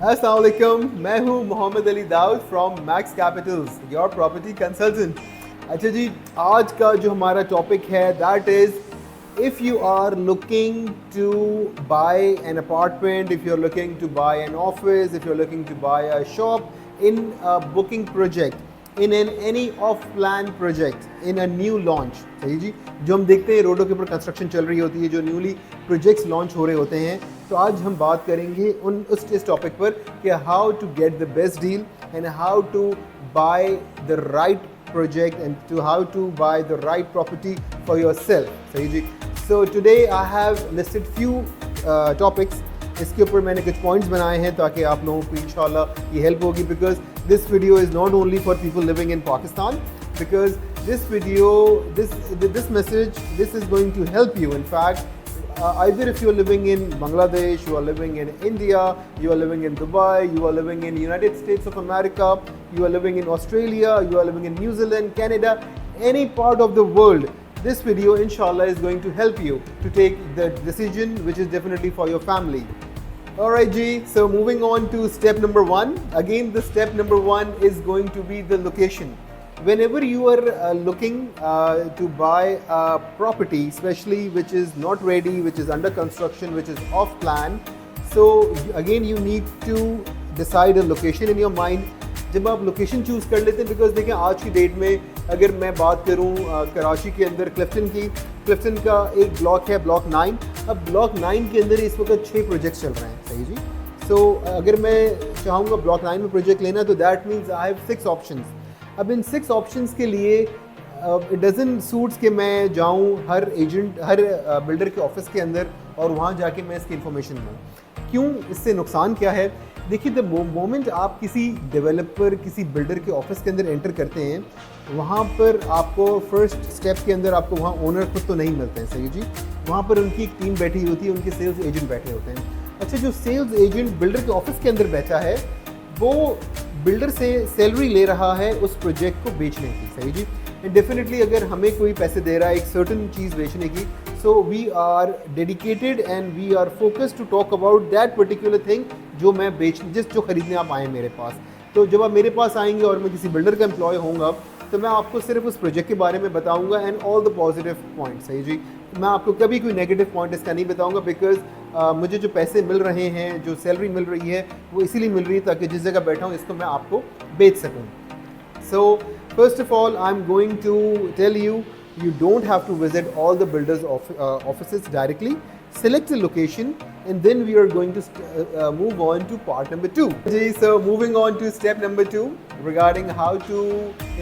अस्सलाम वालेकुम, मैं हूं Mohammad Ali Daud from Max Capitals, your property consultant. अच्छा जी, आज का जो हमारा टॉपिक है that is if you are looking to buy an apartment, if you are looking to buy an office, if you are looking to buy a shop in a booking project, in an any of plan project, in a new launch. सही जी, जो हम देखते हैं रोडों के ऊपर construction चल रही होती है, जो न्यूली प्रोजेक्ट्स लॉन्च हो रहे होते हैं। तो आज हम बात करेंगे इस टॉपिक पर कि how to get the best deal and how to buy the right project and to how to buy the right property for yourself. सही जी। So today I have listed few topics. इसके ऊपर मैंने कुछ points बनाए हैं ताकि आप लोगों को इंशाल्लाह ये हेल्प होगी, because this video is not only for people living in Pakistan, because this video, this message, this is going to help you. In fact, either if you are living in Bangladesh, you are living in India, you are living in Dubai, you are living in United States of America, you are living in Australia, you are living in New Zealand, Canada, any part of the world, this video inshallah is going to help you to take the decision which is definitely for your family. Alright G, so moving on to step number 1. Again, the step number 1 is going to be the location. Whenever you are looking to buy a property, especially which is not ready, which is under construction, which is off plan, so again you need to decide a location in your mind. जब आप location choose कर लेते हैं, because देखें आज की date में अगर मैं बात करूं कराची के अंदर क्लिफ्टन का एक ब्लॉक है, ब्लॉक 9। अब ब्लॉक 9 के अंदर इस वक्त 6 प्रोजेक्ट्स चल रहे हैं। सही जी। सो अगर मैं चाहूँगा ब्लॉक 9 में प्रोजेक्ट लेना, तो that means I have 6 options. अब इन 6 ऑप्शंस के लिए इट डजंट सूट्स कि मैं जाऊं हर बिल्डर के ऑफिस के अंदर और वहां जाके मैं इसकी इन्फॉर्मेशन दूँ। क्यों? इससे नुकसान क्या है? देखिए, द मोमेंट आप किसी डेवलपर, किसी बिल्डर के ऑफिस के अंदर एंटर करते हैं, वहाँ पर आपको फर्स्ट स्टेप के अंदर आपको वहाँ ओनर खुद तो नहीं मिलते हैं। सही जी। वहाँ पर उनकी एक टीम बैठी होती है, उनके सेल्स एजेंट बैठे होते हैं। अच्छा, जो सेल्स एजेंट बिल्डर के ऑफिस के अंदर बैठा है, वो बिल्डर से सैलरी ले रहा है उस प्रोजेक्ट को बेचने की। सही जी। एंड डेफिनेटली अगर हमें कोई पैसे दे रहा है एक सर्टन चीज़ बेचने की, so we are dedicated and we are focused to talk about that particular thing जो मैं जो खरीदने आप आए मेरे पास। तो जब आप मेरे पास आएंगे और मैं किसी बिल्डर का एम्प्लॉय होऊंगा, तो मैं आपको सिर्फ उस प्रोजेक्ट के बारे में बताऊंगा and all the positive points. सही जी। मैं आपको कभी कोई नेगेटिव पॉइंट इसका नहीं बताऊंगा, बिकॉज मुझे जो पैसे मिल रहे हैं, जो सैलरी मिल रही है, वो इसीलिए मिल रही है ताकि जिस जगह बैठा हूँ इसको मैं आपको बेच सकूँ। So first of all I am going to tell you, you don't have to visit all the builders offices directly. Select a location and then we are going to move on to part number 2. So moving on to step number 2 regarding how to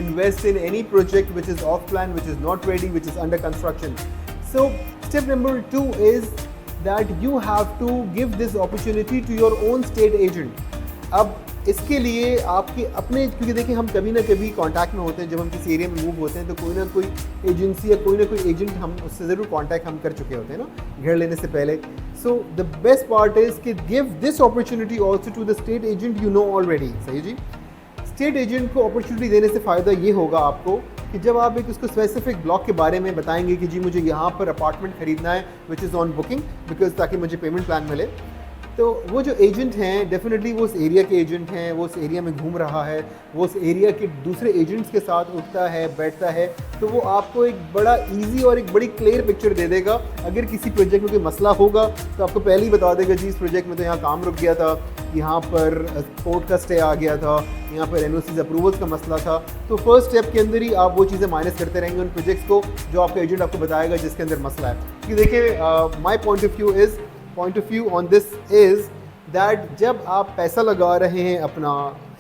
invest in any project which is off plan, which is not ready, which is under construction. So step number 2 is that you have to give this opportunity to your own state agent. अब इसके लिए आपके अपने, क्योंकि देखिए हम कभी ना कभी कांटेक्ट में होते हैं, जब हम किसी एरिया में मूव होते हैं तो कोई ना कोई एजेंसी या कोई ना कोई एजेंट हम उससे ज़रूर कांटेक्ट हम कर चुके होते हैं ना घर लेने से पहले। So the best part is कि give this opportunity also to the state agent you know already. सही जी। स्टेट एजेंट को अपॉर्चुनिटी देने से फ़ायदा ये होगा आपको कि जब आप एक उसको स्पेसिफिक ब्लॉक के बारे में बताएंगे कि जी मुझे यहाँ पर अपार्टमेंट खरीदना है which is on booking, because ताकि मुझे पेमेंट प्लान मिले, तो वो जो एजेंट हैं डेफिनेटली वो उस एरिया के एजेंट हैं, वो उस एरिया में घूम रहा है, वो उस एरिया के दूसरे एजेंट्स के साथ उठता है, बैठता है, तो वो आपको एक बड़ा इजी और एक बड़ी क्लियर पिक्चर दे देगा। अगर किसी प्रोजेक्ट में कोई मसला होगा तो आपको पहले ही बता देगा, जी इस प्रोजेक्ट में तो यहाँ काम रुक गया था, यहाँ पर कोर्ट का स्टे आ गया था, यहाँ पर एनओसीज अप्रूवल्स का मसला था। तो फर्स्ट स्टेप के अंदर ही आप वो चीज़ें माइनस करते रहेंगे उन प्रोजेक्ट्स को जो आपका एजेंट आपको बताएगा जिसके अंदर मसला है। कि देखिए, my point of view on this is that जब आप पैसा लगा रहे हैं, अपना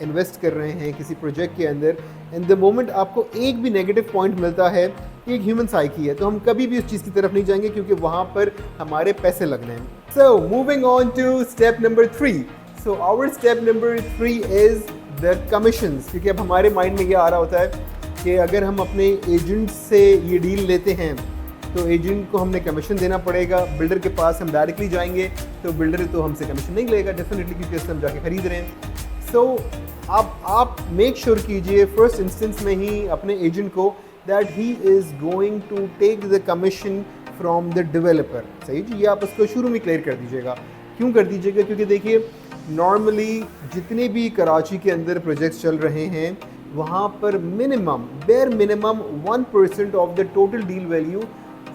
इन्वेस्ट कर रहे हैं किसी प्रोजेक्ट के अंदर, इन द मोमेंट आपको एक भी नेगेटिव पॉइंट मिलता है, एक ह्यूमन साइकी है, तो हम कभी भी उस चीज़ की तरफ नहीं जाएंगे क्योंकि वहाँ पर हमारे पैसे लगने हैं। So moving on to step number 3. So our step number 3 is the commissions. क्योंकि अब हमारे माइंड में ये आ रहा होता है कि अगर हम अपने एजेंट से ये डील लेते हैं तो एजेंट को हमने कमीशन देना पड़ेगा। बिल्डर के पास हम डायरेक्टली जाएंगे तो बिल्डर तो हमसे कमीशन नहीं लेगा डेफिनेटली, क्योंकि उससे हम जाके खरीद रहे हैं। सो आप मेक श्योर कीजिए फर्स्ट इंस्टेंस में ही अपने एजेंट को that he is going to take the commission from the developer. सही जी, ये आप उसको शुरू में क्लियर कर दीजिएगा। क्यों कर दीजिएगा? क्योंकि देखिए नॉर्मली जितने भी कराची के अंदर प्रोजेक्ट्स चल रहे हैं वहाँ पर minimum bare minimum 1% of the total deal value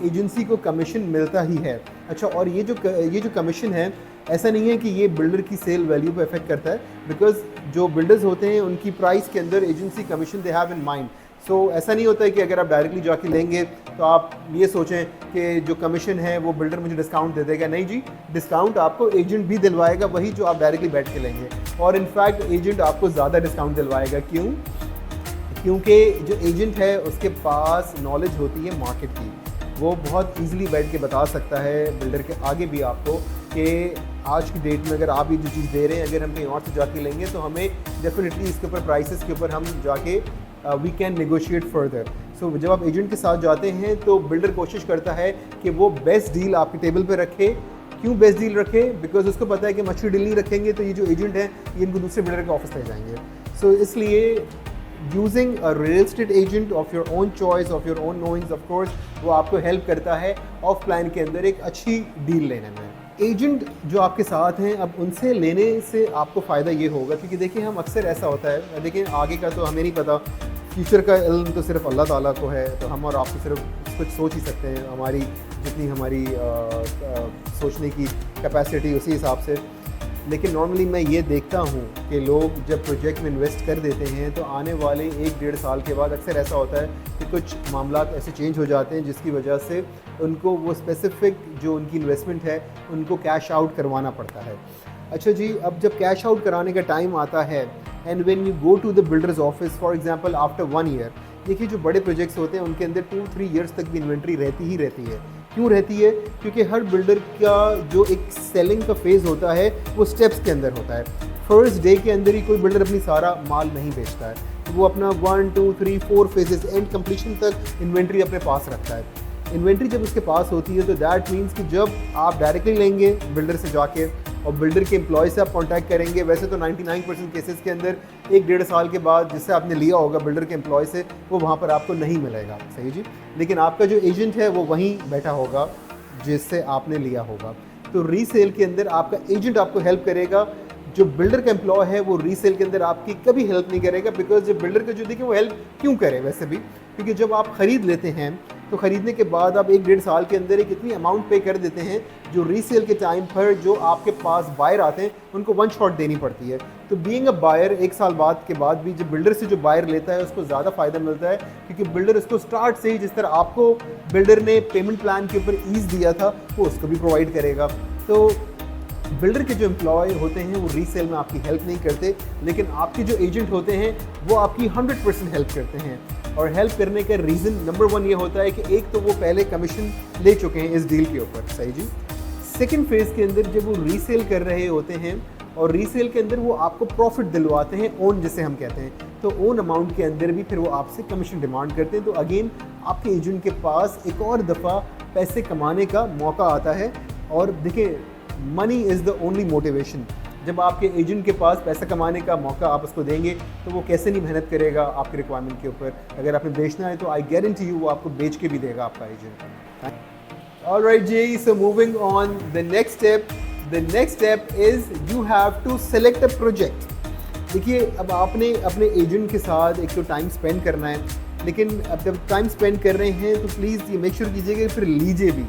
agency को कमीशन मिलता ही है। अच्छा, और ये जो कमीशन है ऐसा नहीं है कि ये बिल्डर की सेल वैल्यू पे इफेक्ट करता है, बिकॉज जो बिल्डर्स होते हैं उनकी प्राइस के अंदर agency commission they have in mind. So ऐसा नहीं होता है कि अगर आप डायरेक्टली जाके लेंगे तो आप ये सोचें कि जो कमीशन है वो बिल्डर मुझे डिस्काउंट दे देगा। नहीं जी, डिस्काउंट आपको एजेंट भी दिलवाएगा, वही जो आप डायरेक्टली बैठ के लेंगे, और इनफैक्ट एजेंट आपको ज़्यादा डिस्काउंट दिलवाएगा। क्यों? क्योंकि जो एजेंट है उसके पास नॉलेज होती है मार्केट की, वो बहुत ईजिली बैठ के बता सकता है बिल्डर के आगे भी आपको कि आज की डेट में अगर आप ये जो चीज़ दे रहे हैं अगर हम कहीं और से जाके लेंगे तो हमें डेफिनेटली इसके ऊपर प्राइसेस के ऊपर हम जाके वी कैन नेगोशिएट फर्दर। सो जब आप एजेंट के साथ जाते हैं तो बिल्डर कोशिश करता है कि वो बेस्ट डील आपके टेबल पे रखे। क्यों बेस्ट डील रखे? बिकॉज उसको पता है कि मछली डील नहीं रखेंगे तो ये जो एजेंट है ये इनको दूसरे बिल्डर के ऑफिस ले जाएंगे। सो इसलिए using a real estate agent of your own choice, of your own knowings, of course वो आपको हेल्प करता है ऑफ प्लान के अंदर एक अच्छी डील लेने में। एजेंट जो आपके साथ हैं, अब उनसे लेने से आपको फ़ायदा ये होगा, क्योंकि देखिए हम अक्सर ऐसा होता है, देखिए आगे का तो हमें नहीं पता, फ्यूचर का इल्म तो सिर्फ अल्लाह ताला को है, तो हम और आप तो सिर्फ कुछ सोच ही सकते हैं, हमारी जितनी हमारी सोचने की कैपेसिटी उसी हिसाब से। लेकिन नॉर्मली मैं ये देखता हूँ कि लोग जब प्रोजेक्ट में इन्वेस्ट कर देते हैं तो आने वाले 1-1.5 साल के बाद अक्सर ऐसा होता है कि कुछ मामला ऐसे चेंज हो जाते हैं जिसकी वजह से उनको वो स्पेसिफ़िक जो उनकी इन्वेस्टमेंट है उनको कैश आउट करवाना पड़ता है। अच्छा जी, अब जब कैश आउट कराने का टाइम आता है and when you go to the builders office for example after 1 year, देखिए जो बड़े प्रोजेक्ट्स होते हैं उनके अंदर 2-3 ईयर्स तक भी इन्वेंट्री रहती ही रहती है। क्यों रहती है? क्योंकि हर बिल्डर का जो एक सेलिंग का फेज़ होता है वो स्टेप्स के अंदर होता है। फर्स्ट डे के अंदर ही कोई बिल्डर अपनी सारा माल नहीं बेचता है, तो वो अपना 1, 2, 3, 4 फेजेस एंड कंप्लीशन तक इन्वेंट्री अपने पास रखता है। इन्वेंट्री जब उसके पास होती है तो दैट मीन्स कि जब आप डायरेक्टली लेंगे बिल्डर से जाके और बिल्डर के एम्प्लॉय से आप कांटेक्ट करेंगे, वैसे तो 99% केसेस के अंदर 1-1.5 साल के बाद जिससे आपने लिया होगा बिल्डर के एम्प्लॉय से वो वहाँ पर आपको नहीं मिलेगा, सही जी। लेकिन आपका जो एजेंट है वो वहीं बैठा होगा जिससे आपने लिया होगा। तो रीसेल के अंदर आपका एजेंट आपको हेल्प करेगा, जो बिल्डर का एम्प्लॉय है वो रीसेल के अंदर आपकी कभी हेल्प नहीं करेगा। बिकॉज जो बिल्डर का जो देखिए वो हेल्प क्यों करे वैसे भी, क्योंकि जब आप ख़रीद लेते हैं तो ख़रीदने के बाद आप 1-1.5 साल के अंदर एक इतनी अमाउंट पे कर देते हैं जो रीसेल के टाइम पर जो आपके पास बायर आते हैं उनको 1 शॉट देनी पड़ती है। तो बीइंग अ बायर 1 साल बाद के बाद भी जब बिल्डर से जो बायर लेता है उसको ज़्यादा फ़ायदा मिलता है, क्योंकि बिल्डर उसको स्टार्ट से ही जिस तरह आपको बिल्डर ने पेमेंट प्लान के ऊपर ईज़ दिया था वो उसको भी प्रोवाइड करेगा। तो बिल्डर के जो एम्प्लॉय होते हैं वो रीसेल में आपकी हेल्प नहीं करते, लेकिन आपके जो एजेंट होते हैं वो आपकी 100% हेल्प करते हैं। और हेल्प करने का रीज़न नंबर 1 ये होता है कि एक तो वो पहले कमीशन ले चुके हैं इस डील के ऊपर, सही जी। सेकंड फेज़ के अंदर जब वो रीसेल कर रहे होते हैं और रीसेल के अंदर वो आपको प्रॉफिट दिलवाते हैं, ओन जिसे हम कहते हैं, तो ओन अमाउंट के अंदर भी फिर वो आपसे कमीशन डिमांड करते हैं। तो अगेन आपके एजेंट के पास एक और दफ़ा पैसे कमाने का मौका आता है। और देखिए, money is the only motivation. जब आपके एजेंट के पास पैसा कमाने का मौका आप उसको देंगे तो वो कैसे नहीं मेहनत करेगा आपकी रिक्वायरमेंट के ऊपर। अगर आपने बेचना है तो आई गारंटी यू वो आपको बेच के भी देगा आपका एजेंट। ऑलराइट जी, so moving on the next step. The next step is you have to select a project. देखिए, अब आपने अपने एजेंट के साथ एक तो टाइम स्पेंड करना है, लेकिन अब जब टाइम स्पेंड कर रहे हैं तो प्लीज़ ये मेक श्योर कीजिएगा फिर लीजिए भी।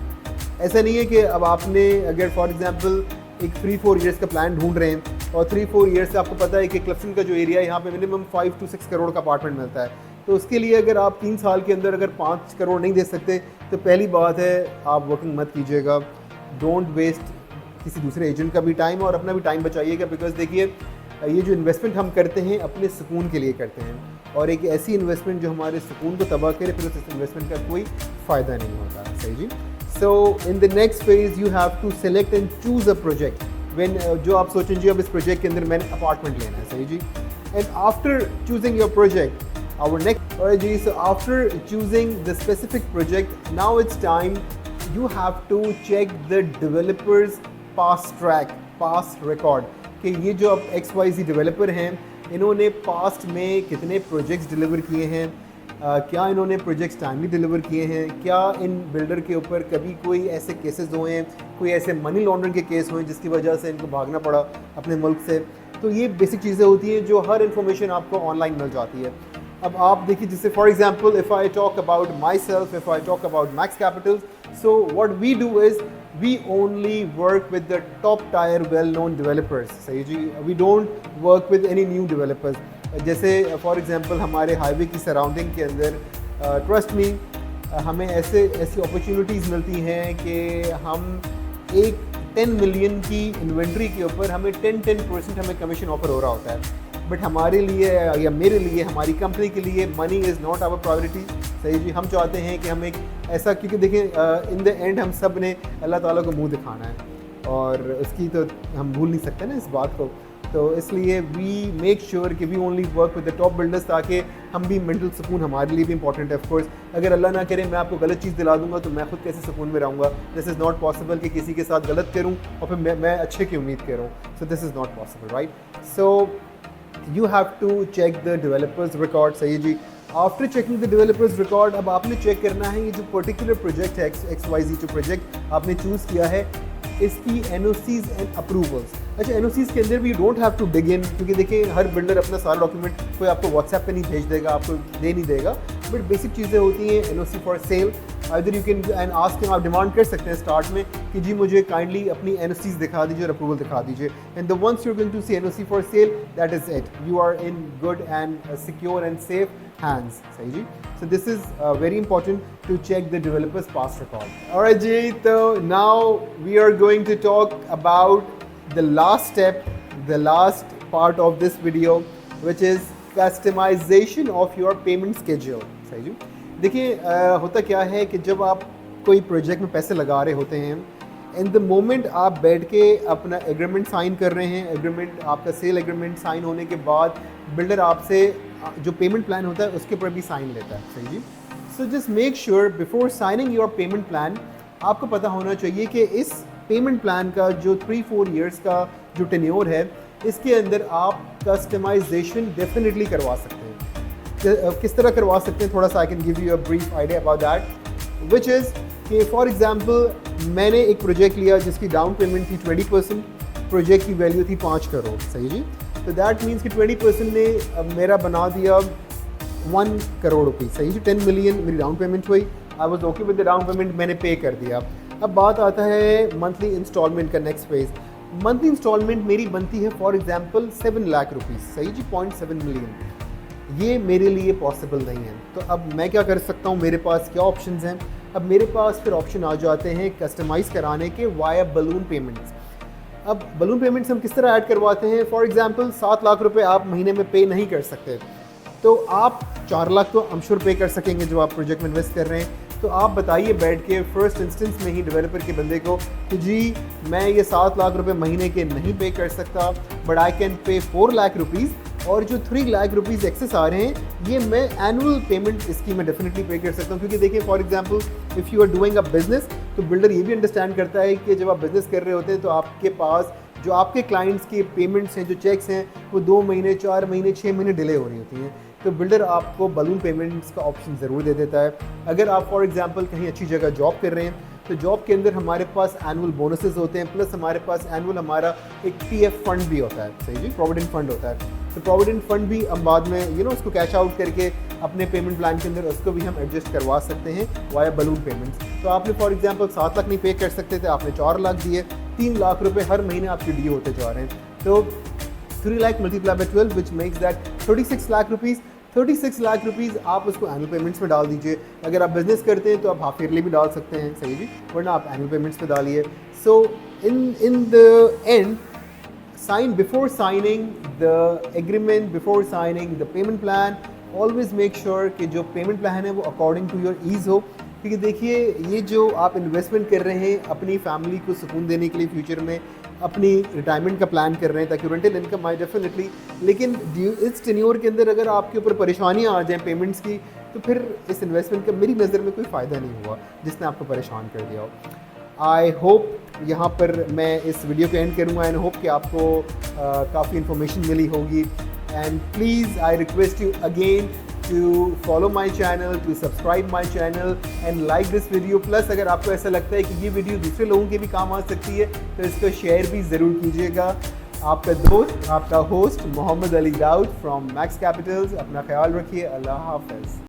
ऐसा नहीं है कि अब आपने अगर फॉर एग्जांपल एक 3-4 ईयर्स का प्लान ढूंढ रहे हैं और 3-4 ईयर्स से आपको पता है कि क्लफ्टन का जो एरिया है यहाँ पे मिनिमम 5 to 6 करोड़ का अपार्टमेंट मिलता है, तो उसके लिए अगर आप 3 साल के अंदर अगर 5 करोड़ नहीं दे सकते तो पहली बात है आप वर्किंग मत कीजिएगा। डोंट वेस्ट किसी दूसरे एजेंट का भी टाइम और अपना भी टाइम बचाइएगा। बिकॉज देखिए, ये जो इन्वेस्टमेंट हम करते हैं अपने सुकून के लिए करते हैं, और एक ऐसी इन्वेस्टमेंट जो हमारे सुकून को तबाह करे फिर उस इन्वेस्टमेंट का कोई फ़ायदा नहीं होता, सही जी। So in the next phase you have to select and choose a project. When जो आप सोचें जी अब इस प्रोजेक्ट के अंदर मैंने अपार्टमेंट लेना है, सही जी। And after choosing your project, our next, alright ji, so after choosing the specific project, now it's time you have to check the developers past track, past record, कि ये जो अब XYZ डेवलपर हैं इन्होंने past में कितने projects deliver किए हैं, क्या इन्होंने प्रोजेक्ट्स टाइमली डिलीवर किए हैं, क्या इन बिल्डर के ऊपर कभी कोई ऐसे केसेस हुए हैं, कोई ऐसे मनी लॉन्ड्रिंग के केस हुए हैं जिसकी वजह से इनको भागना पड़ा अपने मुल्क से। तो ये बेसिक चीज़ें होती हैं जो हर इन्फॉर्मेशन आपको ऑनलाइन मिल जाती है। अब आप देखिए, जैसे for example if I talk about myself, if I talk about Max Capitals, so what we do is we only work with the top tier well known developers. सही जी, we don't work with any new developers. जैसे for example हमारे highway की surrounding के अंदर trust me हमें ऐसी opportunities मिलती हैं कि हम एक 10 मिलियन की इन्वेंट्री के ऊपर हमें 10% हमें कमीशन ऑफर हो रहा होता है। बट हमारे लिए या मेरे लिए, हमारी कंपनी के लिए money is not our priority. सही जी, हम चाहते हैं कि हम एक ऐसा, क्योंकि देखें इन द एंड हम सब ने अल्लाह ताला को मुंह दिखाना है और उसकी तो हम भूल नहीं सकते ना इस बात को। तो इसलिए वी मेक श्योर कि we only work with the top builders, ताकि हम भी मेंटल सुकून हमारे लिए भी इंपॉर्टेंट है। ऑफकोर्स अगर अल्लाह ना करे मैं आपको गलत चीज़ दिला दूंगा तो मैं खुद कैसे सुकून में रहूँगा। दिस इज़ नॉट पॉसिबल कि किसी के साथ गलत करूँ और फिर मैं अच्छे की उम्मीद करूँ। So this is not possible, right. So you have to check the developers record. सही जी, after checking the developers record अब आपने चेक करना है ये जो पर्टिकुलर प्रोजेक्ट है XYZ जो प्रोजेक्ट आपने चूज़ किया है, इसकी NOCs एंड अप्रूवल्स। अच्छा, NOCs के अंदर भी you don't have to dig in, क्योंकि देखिए हर बिल्डर अपना सारा डॉक्यूमेंट कोई आपको व्हाट्सएप पे नहीं भेज देगा, आपको दे नहीं देगा। बट बेसिक चीज़ें होती हैं NOC for cell. Other you can and ask, आप डिमांड कर सकते हैं स्टार्ट में कि जी मुझे काइंडली अपनी NOCs दिखा दीजिए और अप्रूवल दिखा दीजिए। And the once you are going to see NOC for sale, that is it, you are in good and secure and safe hands. सही जी, so this is very important to check the developer's past record. Alright ji, so now we are going to talk about the last step, the last part of this video, which is customization of your payment schedule. सही जी, देखिए होता क्या है कि जब आप कोई project में पैसे लगा रहे होते हैं, इन द मोमेंट आप बैठ के अपना एग्रीमेंट साइन कर रहे हैं, एग्रीमेंट आपका सेल एग्रीमेंट साइन होने के बाद बिल्डर आपसे जो पेमेंट प्लान होता है उसके ऊपर भी साइन लेता है। सही जी, so just make sure before signing your payment plan आपको पता होना चाहिए कि इस पेमेंट प्लान का जो 3-4 ईयर्स का जो टेन्योर है, इसके अंदर आप कस्टमाइजेशन डेफिनेटली करवा सकते हैं। किस तरह करवा सकते हैं, थोड़ा सा I can give you a brief idea about that, which is कि फॉर एग्जांपल मैंने एक प्रोजेक्ट लिया जिसकी डाउन पेमेंट थी 20%, प्रोजेक्ट की वैल्यू थी 5 करोड़। सही जी, तो दैट मीन्स कि 20% ने मेरा बना दिया 1 करोड़ रुपये। सही जी, 10 मिलियन मेरी डाउन पेमेंट हुई, I was okay with the down payment, मैंने पे कर दिया। अब बात आता है मंथली इंस्टॉलमेंट का, नेक्स्ट फेज। मंथली इंस्टॉलमेंट मेरी बनती है फॉर एग्जांपल 7 लाख रुपीज़। सही जी, 0.7 मिलियन, ये मेरे लिए पॉसिबल नहीं है। तो अब मैं क्या कर सकता हूँ, मेरे पास क्या ऑप्शंस हैं? अब मेरे पास फिर ऑप्शन आ जाते हैं कस्टमाइज़ कराने के वाया बलून पेमेंट्स। अब बलून पेमेंट्स हम किस तरह ऐड करवाते हैं? फॉर एग्जांपल 7 लाख रुपए आप महीने में पे नहीं कर सकते, तो आप 4 लाख तो I'm sure पे कर सकेंगे जो आप प्रोजेक्ट में इन्वेस्ट कर रहे हैं। तो आप बताइए बैठ के फर्स्ट इंस्टेंस में ही डेवलपर के बंदे को कि जी मैं ये 7 लाख रुपए महीने के नहीं पे कर सकता, but I can pay 4 lakh rupees, और जो 3 लाख रुपीज़ एक्सेस आ रहे हैं ये मैं एनुअल पेमेंट इसकी मैं डेफिनेटली पे कर सकता हूँ। क्योंकि देखिए for example if you are doing a business, तो बिल्डर ये भी अंडरस्टैंड करता है कि जब आप बिज़नेस कर रहे होते हैं तो आपके पास जो आपके क्लाइंट्स के पेमेंट्स हैं, जो चेक्स हैं, वो 2 महीने, 4 महीने, 6 महीने डिले हो रही होती हैं। तो बिल्डर आपको बलून पेमेंट्स का ऑप्शन ज़रूर दे देता है। अगर आप फॉर एग्जांपल कहीं अच्छी जगह जॉब कर रहे हैं, तो जॉब के अंदर हमारे पास एनुअल बोनसेस होते हैं, प्लस हमारे पास एनुअल हमारा एक PF फंड भी होता है। सही जी, प्रोविडेंट फंड होता है। तो प्रोविडेंट फंड भी हम बाद में उसको कैश आउट करके अपने पेमेंट प्लान के अंदर उसको भी हम एडजस्ट करवा सकते हैं वाया बलून पेमेंट्स। तो आपने फॉर एग्जांपल 7 लाख नहीं पे कर सकते थे, आपने 4 लाख दिए, 3 लाख रुपए हर महीने आपके ड्यू होते जा रहे हैं। तो 3 lakh multiply by 12 which makes that 36 lakh rupees. 36 lakh rupees आप उसको एनुअल पेमेंट्स में डाल दीजिए। अगर आप बिजनेस करते हैं तो आप हाफ ईयरली भी डाल सकते हैं। सही जी, वरना आप एनुअल पेमेंट्स पे डालिए। So in the end, sign before signing the agreement, before signing the payment plan, always make sure कि जो payment plan है वो according to your ease हो। क्योंकि देखिए ये जो आप इन्वेस्टमेंट कर रहे हैं अपनी फैमिली को सुकून देने के लिए, फ्यूचर में अपनी रिटायरमेंट का प्लान कर रहे हैं ताकि रेंटल इनकम आए डेफिनेटली, लेकिन इस टेन्योर के अंदर अगर आपके ऊपर परेशानियाँ आ जाएँ पेमेंट्स की, तो फिर इस इन्वेस्टमेंट का मेरी नज़र में कोई फ़ायदा नहीं हुआ जिसने आपको परेशान कर दिया हो। आई होप यहाँ पर मैं इस वीडियो को एंड करूँगा एंड होप कि आपको काफ़ी इन्फॉर्मेशन मिली होगी। And please I request you again to follow my channel, to subscribe my channel and like this video. Plus अगर आपको ऐसा लगता है कि ये वीडियो दूसरे लोगों के भी काम आ सकती है तो इसको शेयर भी ज़रूर कीजिएगा। आपका दोस्त, आपका host Mohammad Ali Daud from Max Capitals. अपना ख्याल रखिए। अल्लाह हाफ़िज़।